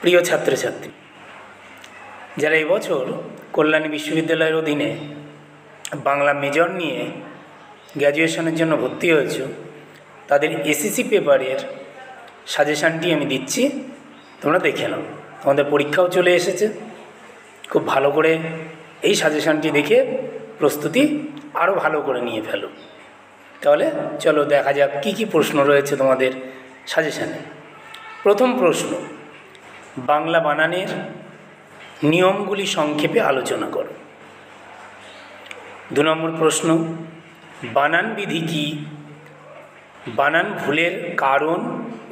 প্রিয় ছাত্রছাত্রী, যারা এবছর কল্যাণী বিশ্ববিদ্যালয়ের অধীনে বাংলা মেজর নিয়ে গ্র্যাজুয়েশনের জন্য ভর্তি হয়েছ, তাদের এসএসসি পেপারের সাজেশানটি আমি দিচ্ছি, তোমরা দেখে নাও। তোমাদের পরীক্ষাও চলে এসেছে, খুব ভালো করে এই সাজেশানটি দেখে প্রস্তুতি আরও ভালো করে নিয়ে ফেলো। তাহলে চলো দেখা যাক কী কী প্রশ্ন রয়েছে তোমাদের সাজেশানে। প্রথম প্রশ্ন, বাংলা বানানের নিয়মগুলি সংক্ষেপে আলোচনা করো। 2 নম্বর প্রশ্ন, বানান বিধি কি? বানান ভুলের কারণ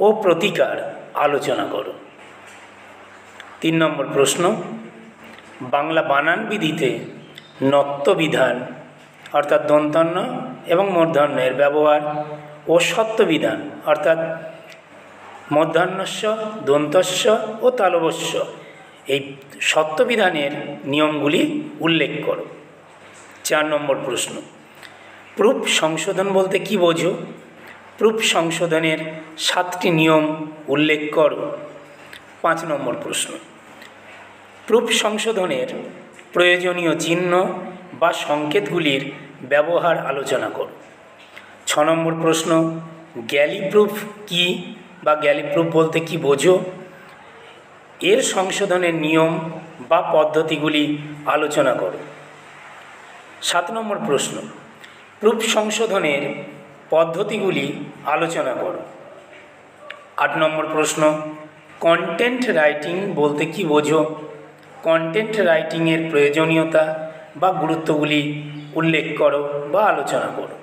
ও প্রতিকার আলোচনা করো। 3 নম্বর প্রশ্ন, বাংলা বানান বিধিতে নত্ব বিধান অর্থাৎ দন্তান্ন এবং মূর্ধন্যের ব্যবহার ও সত্য বিধান অর্থাৎ মূর্ধন্যস্য, দন্তস্য ও তালবস্য এই সত্য বিধানের নিয়মগুলি উল্লেখ করো। 4 নম্বর প্রশ্ন, প্রুফ সংশোধন বলতে কি বোঝো? প্রুফ সংশোধনের 7টি নিয়ম উল্লেখ করো। 5 নম্বর প্রশ্ন, প্রুফ সংশোধনের প্রয়োজনীয় চিহ্ন বা সংকেতগুলির ব্যবহার আলোচনা করো। 6 নম্বর প্রশ্ন, গ্যালি প্রুফ কি বা গ্যালি প্রুফ বলতে কি বোঝো? এর সংশোধনের নিয়ম বা পদ্ধতিগুলি আলোচনা করো। 7 নম্বর প্রশ্ন, প্রুফ সংশোধনের পদ্ধতিগুলি আলোচনা করো। 8 নম্বর প্রশ্ন, কন্টেন্ট রাইটিং বলতে কি বোঝো? কন্টেন্ট রাইটিংয়ের প্রয়োজনীয়তা বা গুরুত্বগুলি উল্লেখ করো বা আলোচনা করো।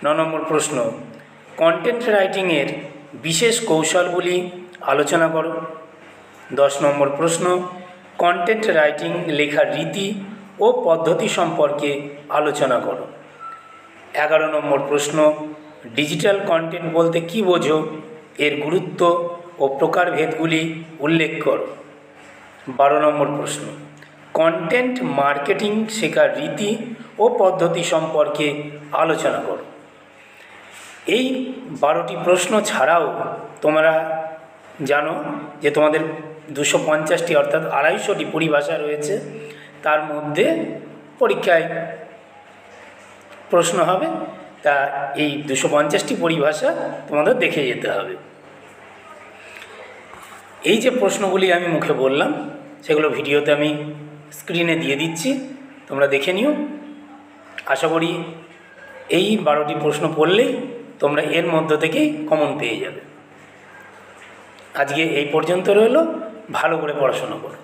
9 নম্বর প্রশ্ন, কন্টেন্ট রাইটিংয়ের বিশেষ কৌশলগুলি আলোচনা করো। 10 নম্বর প্রশ্ন, কন্টেন্ট রাইটিং লেখার রীতি ও পদ্ধতি সম্পর্কে আলোচনা করো। 11 নম্বর প্রশ্ন, ডিজিটাল কন্টেন্ট বলতে কি বোঝো? এর গুরুত্ব ও প্রকারভেদগুলি উল্লেখ করো। 12 নম্বর প্রশ্ন, কন্টেন্ট মার্কেটিং শেখার রীতি ও পদ্ধতি সম্পর্কে আলোচনা করো। এই 12টি প্রশ্ন ছাড়াও তোমরা জানো যে তোমাদের 250টি অর্থাৎ 250টি পরিভাষা রয়েছে, তার মধ্যে পরীক্ষায় প্রশ্ন হবে, তা এই 250টি পরিভাষা তোমাদের দেখে যেতে হবে। এই যে প্রশ্নগুলি আমি মুখে বললাম সেগুলো ভিডিওতে আমি স্ক্রিনে দিয়ে দিচ্ছি, তোমরা দেখে নিও। আশা করি এই 12টি প্রশ্ন পড়লেই তোমরা এর মধ্য থেকেই কমন পেয়ে যাবে। আজকে এই পর্যন্ত রইল, ভালো করে পড়াশোনা করো।